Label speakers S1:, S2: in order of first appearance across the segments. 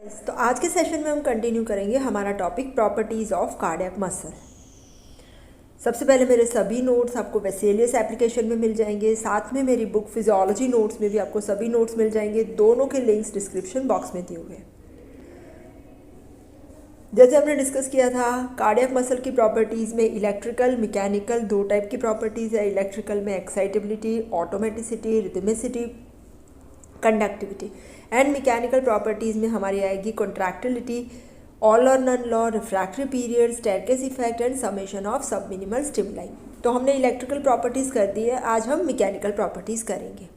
S1: तो आज के सेशन में हम कंटिन्यू करेंगे हमारा topic properties of cardiac muscle. सबसे पहले मेरे सभी नोट्स आपको वेसेलियस एप्लीकेशन में मिल जाएंगे, साथ में मेरी बुक फिजियोलॉजी नोट्स में भी आपको सभी नोट्स मिल जाएंगे। दोनों के लिंक्स डिस्क्रिप्शन बॉक्स में दिए हुए हैं। जैसे हमने डिस्कस किया था, कार्डियक मसल की प्रॉपर्टीज़ में इलेक्ट्रिकल मैकेनिकल दो टाइप की प्रॉपर्टीज़ है। इलेक्ट्रिकल में excitability, automaticity, rhythmicity, conductivity. And mechanical properties में हमारी आएगी कॉन्ट्रैक्टिलिटी, ऑल और none law, refractory period, staircase effect and summation of sub minimal stimuli. तो हमने इलेक्ट्रिकल प्रॉपर्टीज़ कर दी है, आज हम मैकेनिकल प्रॉपर्टीज़ करेंगे।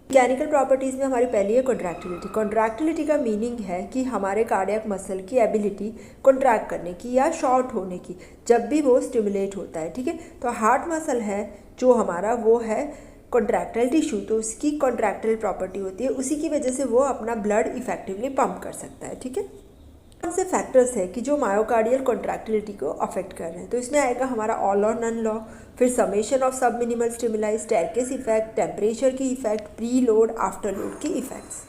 S1: मैकेनिकल प्रॉपर्टीज़ में हमारी पहली है कॉन्ट्रैक्टिलिटी। कॉन्ट्रैक्टिलिटी का मीनिंग है कि हमारे कार्डियक मसल की एबिलिटी कॉन्ट्रैक्ट करने की या शॉर्ट होने की जब भी वो स्टिमुलेट होता है। ठीक है, तो हार्ट मसल है जो हमारा, वो है कॉन्ट्रैक्टाइल टिश्यू, तो उसकी कॉन्ट्रैक्टाइल प्रॉपर्टी होती है, उसी की वजह से वो अपना ब्लड इफेक्टिवली पंप कर सकता है। ठीक है, कौन से फैक्टर्स है कि जो मायोकार्डियल कॉन्ट्रैक्टिलिटी को अफेक्ट कर रहे हैं, तो इसमें आएगा हमारा ऑल और नन लॉ, फिर summation of sub minimal stimuli, staircase effect, temperature की effect, pre load after load की इफेक्ट्स।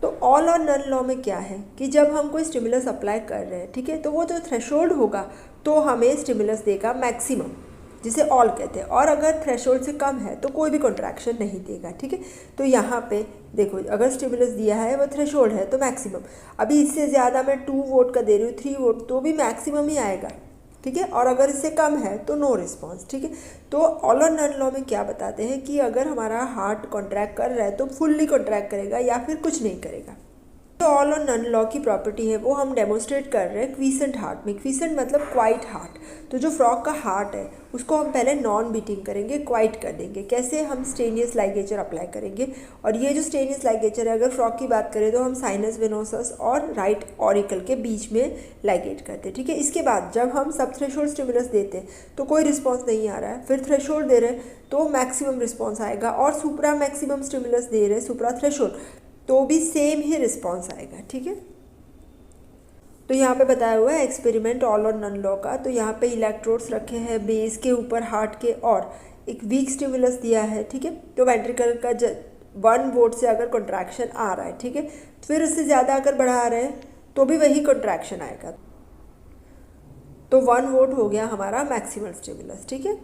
S1: तो ऑल और नन लॉ में क्या है कि जब हम कोई स्टिमुलस अप्लाई कर रहे हैं, ठीक है, तो वो जो थ्रेशोल्ड होगा तो हमें स्टिमुलस देगा मैक्सिमम, जिसे ऑल कहते हैं, और अगर थ्रेशोल्ड से कम है तो कोई भी कॉन्ट्रैक्शन नहीं देगा। ठीक है, तो यहाँ पे देखो, अगर स्टिमुलस दिया है वो थ्रेशोल्ड है तो मैक्सिमम। अभी इससे ज़्यादा मैं 2 वोल्ट का दे रही हूँ, 3 वोल्ट, तो भी मैक्सिमम ही आएगा। ठीक है, और अगर इससे कम है तो नो रिस्पॉन्स। ठीक है, तो ऑल और नन लॉ में क्या बताते हैं कि अगर हमारा हार्ट कॉन्ट्रैक्ट कर रहा है तो फुल्ली कॉन्ट्रैक्ट करेगा या फिर कुछ नहीं करेगा। तो ऑल और नन लॉ की प्रॉपर्टी है वो हम डेमोन्स्ट्रेट कर रहे हैं क्वीसेंट हार्ट में। क्वीसेंट मतलब क्वाइट हार्ट। तो जो फ्रॉग का हार्ट है उसको हम पहले नॉन बीटिंग करेंगे, क्वाइट कर देंगे। कैसे? हम स्टेनियस लाइगेचर अप्लाई करेंगे, और ये जो स्टेनियस लाइगेचर है, अगर फ्रॉग की बात करें तो हम साइनस वेनोसस और राइट ऑरिकल के बीच में लाइगेट करते हैं। ठीक है, इसके बाद जब हम सब थ्रेशोल्ड स्टिमुलस देते हैं तो कोई रिस्पॉन्स नहीं आ रहा है, फिर थ्रेशोल्ड दे रहे हैं तो मैक्सिमम रिस्पॉन्स आएगा, और सुप्रा मैक्सिमम स्टिमुलस दे रहे हैं, सुप्रा थ्रेशोल्ड, तो भी सेम ही रिस्पॉन्स आएगा। ठीक है, तो यहाँ पे बताया हुआ है एक्सपेरिमेंट ऑल और नन लॉ का। तो यहाँ पे इलेक्ट्रोड्स रखे हैं बेस के ऊपर हार्ट के, और एक वीक स्टिमुलस दिया है। ठीक है, तो वेंट्रिकल का 1 वोल्ट से अगर कॉन्ट्रैक्शन आ रहा है, ठीक है, फिर उससे ज़्यादा अगर बढ़ा रहे हैं तो भी वही कॉन्ट्रैक्शन आएगा। तो 1 वोल्ट हो गया हमारा मैक्सिमल स्टिमुलस। ठीक है,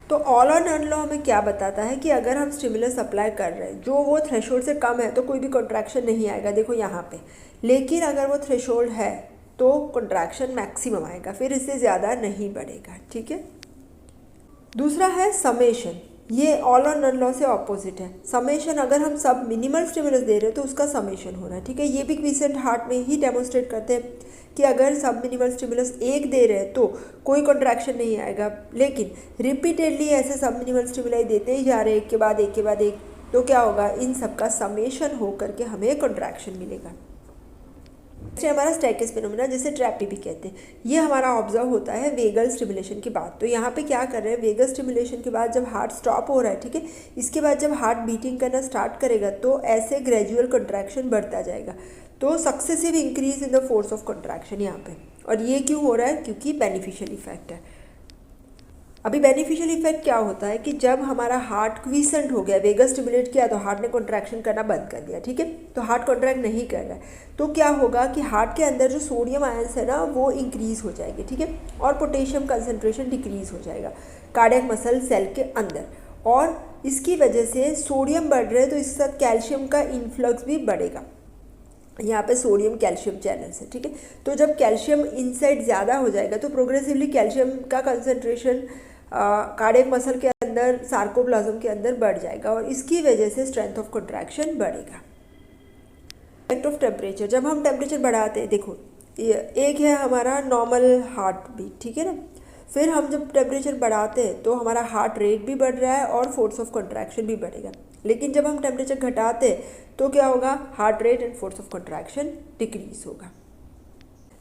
S1: तो ऑल और नन लॉ हमें क्या बताता है कि अगर हम स्टिमुलस अप्लाई कर रहे हैं जो वो थ्रेशोल्ड से कम है तो कोई भी कॉन्ट्रैक्शन नहीं आएगा, देखो यहाँ पे। लेकिन अगर वो थ्रेशोल्ड है तो कॉन्ट्रैक्शन मैक्सिमम आएगा, फिर इससे ज़्यादा नहीं बढ़ेगा। ठीक है, दूसरा है समेशन। ये ऑल और नन लॉ से ऑपोजिट है। समेशन, अगर हम सब मिनिमल स्टिमुलस दे रहे हैं तो उसका समेशन हो रहा है। ठीक है, ये भी क्वीसेंट हार्ट में ही डेमोन्स्ट्रेट करते हैं कि अगर सब मिनिमल स्टिमुलस 1 दे रहे हैं तो कोई कॉन्ट्रैक्शन नहीं आएगा, लेकिन रिपीटेडली ऐसे सब मिनिमल स्टिमुलाई देते ही जा रहे हैं, एक के बाद एक के बाद एक, तो क्या होगा, इन सब का समेशन हो करके हमें कॉन्ट्रैक्शन मिलेगा। हमारा स्टेरकेस फिनोमेना, जिसे ट्रैपी भी कहते हैं, ये हमारा ऑब्जर्व होता है वेगल स्टिमुलेशन के बाद। तो यहाँ पे क्या कर रहे हैं, वेगल स्टिमुलेशन के बाद जब हार्ट स्टॉप हो रहा है, ठीक है, इसके बाद जब हार्ट बीटिंग करना स्टार्ट करेगा तो ऐसे ग्रेजुअल कॉन्ट्रैक्शन बढ़ता जाएगा, तो successive increase in the force of contraction यहाँ पे। और ये क्यों हो रहा है? क्योंकि बेनिफिशियल इफेक्ट है। अभी बेनिफिशियल इफेक्ट क्या होता है कि जब हमारा हार्ट क्वीसेंट हो गया, वेगस स्टिमुलेट किया, तो हार्ट ने कॉन्ट्रैक्शन करना बंद कर दिया। ठीक है, तो हार्ट कॉन्ट्रैक्ट नहीं कर रहा है, तो क्या होगा कि हार्ट के अंदर जो सोडियम आयंस है ना, वो इंक्रीज हो जाएगी। ठीक है, और पोटेशियम कंसनट्रेशन डिक्रीज हो जाएगा कार्डियक मसल सेल के अंदर, और इसकी वजह से सोडियम बढ़ रहे हैं तो इसके साथ कैल्शियम का इन्फ्लक्स भी बढ़ेगा। यहाँ पे सोडियम कैल्शियम चैनल्स है। ठीक है, तो जब कैल्शियम इनसाइड ज़्यादा हो जाएगा तो प्रोग्रेसिवली कैल्शियम का कंसंट्रेशन कार्डियक मसल के अंदर, सार्कोप्लाज्म के अंदर बढ़ जाएगा, और इसकी वजह से स्ट्रेंथ ऑफ कॉन्ट्रैक्शन बढ़ेगा। इफेक्ट ऑफ टेम्परेचर, जब हम टेम्परेचर बढ़ाते हैं, देखो एक है हमारा नॉर्मल हार्ट बीट, ठीक है ना, फिर हम जब टेम्परेचर बढ़ाते हैं तो हमारा हार्ट रेट भी बढ़ रहा है और फोर्स ऑफ कॉन्ट्रैक्शन भी बढ़ेगा। लेकिन जब हम टेम्परेचर घटाते हैं तो क्या होगा, heart rate and force of contraction decrease होगा।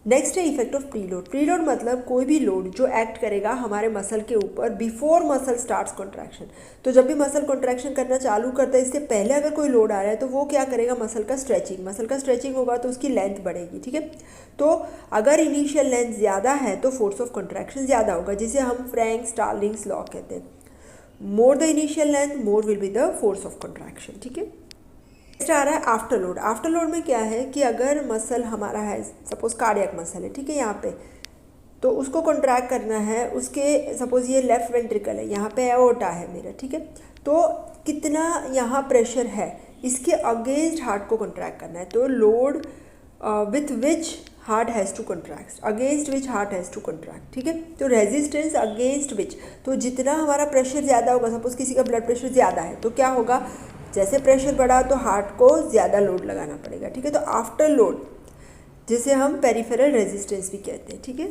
S1: नेक्स्ट है इफेक्ट ऑफ प्रीलोड। प्रीलोड मतलब कोई भी लोड जो एक्ट करेगा हमारे मसल के ऊपर बिफोर मसल स्टार्ट्स कॉन्ट्रैक्शन। तो जब भी मसल कॉन्ट्रैक्शन करना चालू करता है, इससे पहले अगर कोई लोड आ रहा है तो वो क्या करेगा, मसल का स्ट्रेचिंग होगा, तो उसकी लेंथ बढ़ेगी। ठीक है, तो अगर इनिशियल लेंथ ज़्यादा है तो फोर्स ऑफ कॉन्ट्रैक्शन ज़्यादा होगा, जिसे हम फ्रैंक स्टार्लिंग्स लॉ कहते हैं। More the initial length, more will be the force of contraction. ठीक है, नेक्स्ट आ रहा है आफ्टर लोड। आफ्टर लोड में क्या है कि अगर मसल हमारा है, सपोज कार्डियक मसल है, ठीक है, यहाँ पे तो उसको कॉन्ट्रैक्ट करना है, उसके सपोज ये लेफ्ट वेंट्रिकल है, यहाँ पे एओर्टा है मेरा, ठीक है, तो कितना यहाँ प्रेशर है इसके अगेंस्ट हार्ट को कॉन्ट्रैक्ट करना है। तो load with which heart has to contract, against which heart has to contract, ठीक है। तो रेजिस्टेंस अगेंस्ट विच, तो जितना हमारा प्रेशर ज़्यादा होगा, सपोज किसी का ब्लड प्रेशर ज़्यादा है तो क्या होगा, जैसे प्रेशर बढ़ा तो हार्ट को ज़्यादा लोड लगाना पड़ेगा, ठीक है। तो आफ्टर लोड जिसे हम पेरिफेरल रेजिस्टेंस भी कहते हैं, ठीक है।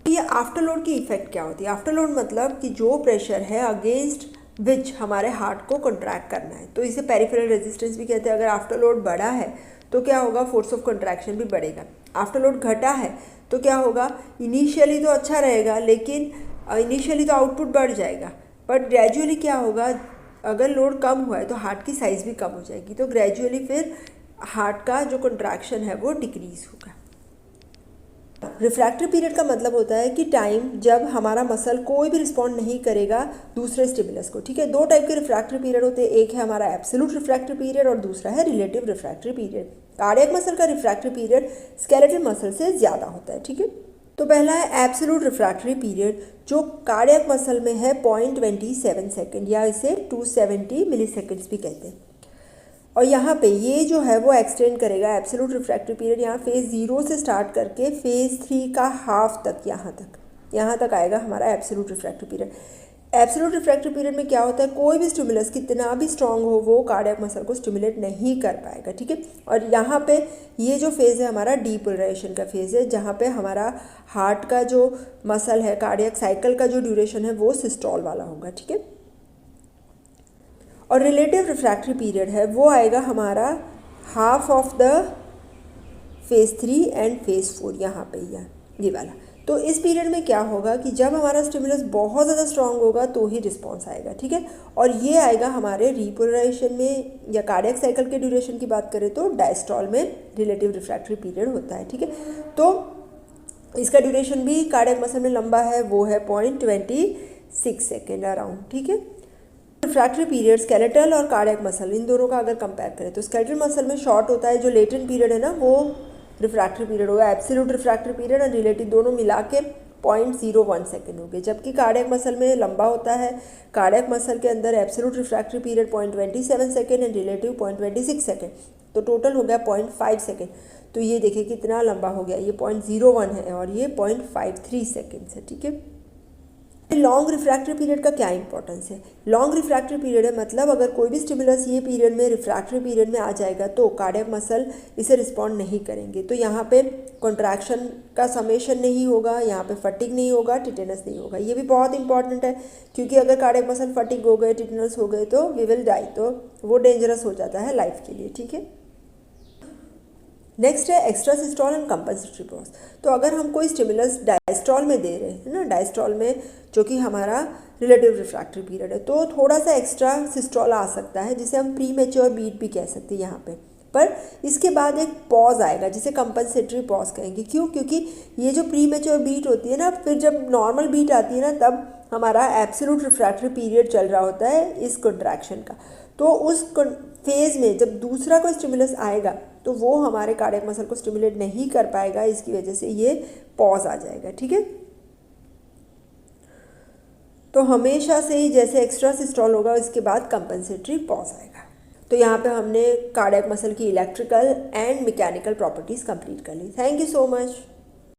S1: ये आफ्टर लोड की इफेक्ट क्या होती है? आफ्टर लोड मतलब कि जो प्रेशर है अगेंस्ट विच हमारे हार्ट को कॉन्ट्रैक्ट करना है, तो इसे पेरिफेरल रेजिस्टेंस भी कहते हैं। अगर आफ्टर लोड बढ़ा है तो क्या होगा, फोर्स ऑफ कॉन्ट्रैक्शन भी बढ़ेगा। आफ्टर लोड घटा है तो क्या होगा, इनिशियली तो अच्छा रहेगा, लेकिन इनिशियली तो आउटपुट बढ़ जाएगा, बट ग्रेजुअली क्या होगा, अगर लोड कम हुआ है तो हार्ट की साइज़ भी कम हो जाएगी, तो ग्रेजुअली फिर हार्ट का जो कॉन्ट्रैक्शन है वो डिक्रीज होगा। रिफ्रैक्टरी पीरियड का मतलब होता है कि टाइम जब हमारा मसल कोई भी रिस्पॉन्ड नहीं करेगा दूसरे स्टिमुलस को, ठीक है। दो टाइप के रिफ्रैक्टरी पीरियड होते हैं, एक है हमारा एब्सोल्यूट रिफ्रैक्टरी पीरियड और दूसरा है relative refractory period. Cardiac muscle का रिफ्रैक्टरी पीरियड स्केलेटल मसल से ज़्यादा होता है, ठीक है। तो पहला है एब्सोल्यूट रिफ्रैक्टरी पीरियड, जो कार्डियक मसल में है 0.27 सेकेंड या इसे 270 मिली सेकेंड्स भी कहते हैं। और यहाँ पे ये जो है वो एक्सटेंड करेगा एब्सोल्यूट रिफ्रैक्टरी पीरियड, यहाँ फेज़ 0 से स्टार्ट करके फेज़ 3 का हाफ तक, यहाँ तक आएगा हमारा absolute refractory period. Absolute refractory period में क्या होता है, कोई भी स्टिमुलस कितना भी स्ट्रांग हो वो कार्डियक मसल को स्टिमुलेट नहीं कर पाएगा, ठीक है। और यहाँ पे ये जो फेज़ है हमारा डीपोलराइजेशन का फेज़ है, जहाँ पे हमारा हार्ट का जो मसल है, कार्डियक साइकिल का जो ड्यूरेशन है वो सिस्टोल वाला होगा, ठीक है। और रिलेटिव रिफ्रैक्टरी पीरियड है वो आएगा हमारा half of the phase 3 and phase 4, यहाँ पे ये वाला। तो इस पीरियड में क्या होगा कि जब हमारा स्टिमुलस बहुत ज़्यादा स्ट्रांग होगा तो ही रिस्पॉन्स आएगा, ठीक है। और ये आएगा हमारे रीपोलराइजेशन में, या कार्डियक साइकिल के ड्यूरेशन की बात करें तो डायस्टॉल में रिलेटिव रिफ्रैक्टरी पीरियड होता है, ठीक है। तो इसका ड्यूरेशन भी कार्डियक मसल में लंबा है, वो है 0.26 सेकेंड अराउंड, ठीक है। रिफ्रैक्टरी पीरियड स्केलेटल और कार्डियक मसल इन दोनों का अगर कंपेयर करें तो स्केलेटल मसल में शॉर्ट होता है, जो लेटेंट पीरियड है ना वो रिफ्रैक्टरी पीरियड होगा। एब्सोल्यूट रिफ्रैक्टरी पीरियड और रिलेटिव दोनों मिला के 0.01 सेकेंड हो गए, जबकि कार्डियक मसल में लंबा होता है। कार्डियक मसल के अंदर absolute refractory period 0.27 second and relative 0.26 second, तो टोटल हो गया 0.5 सेकेंड। तो ये देखिए कितना लंबा हो गया, ये 0.01 है और ये 0.53 सेकेंड है, ठीक है। लॉन्ग रिफ्रैक्टरी पीरियड का क्या इंपॉर्टेंस है? लॉन्ग रिफ्रैक्टरी पीरियड है मतलब अगर कोई भी स्टिमुलस ये पीरियड में रिफ्रैक्टरी पीरियड में आ जाएगा तो कार्डियक मसल इसे रिस्पॉन्ड नहीं करेंगे, तो यहाँ पे कॉन्ट्रैक्शन का समेशन नहीं होगा, यहाँ पे फटिग नहीं होगा, टिटेनस नहीं होगा। ये भी बहुत इंपॉर्टेंट है, क्योंकि अगर कार्डियक मसल फटिग हो गए, टिटेनस हो गए तो वी विल डाई, तो वो डेंजरस हो जाता है लाइफ के लिए, ठीक है। नेक्स्ट है extra systole and compensatory pause. तो अगर हम कोई स्टिमुलस डायस्टॉल में दे रहे हैं ना, डायस्टॉल में जो कि हमारा रिलेटिव रिफ्रैक्टरी पीरियड है, तो थोड़ा सा एक्स्ट्रा सिस्टोल आ सकता है जिसे हम प्री मैच्योर बीट भी कह सकते हैं यहाँ पे। पर इसके बाद एक पॉज आएगा जिसे कंपनसेटरी पॉज कहेंगे। क्यों? क्योंकि ये जो प्री मैच्योर बीट होती है ना, फिर जब नॉर्मल बीट आती है ना तब हमारा एब्सोल्यूट रिफ्रैक्टरी पीरियड चल रहा होता है इस कॉन्ट्रैक्शन का। तो उस फेज़ में जब दूसरा कोई स्टिमुलस आएगा तो वो हमारे कार्डियक मसल को स्टिमुलेट नहीं कर पाएगा, इसकी वजह से ये पॉज आ जाएगा, ठीक है। तो हमेशा से ही जैसे एक्स्ट्रा सिस्टोल होगा इसके बाद कंपनसेटरी पॉज आएगा। तो यहाँ पे हमने कार्डियक मसल की electrical and mechanical properties complete कर ली। Thank you so much.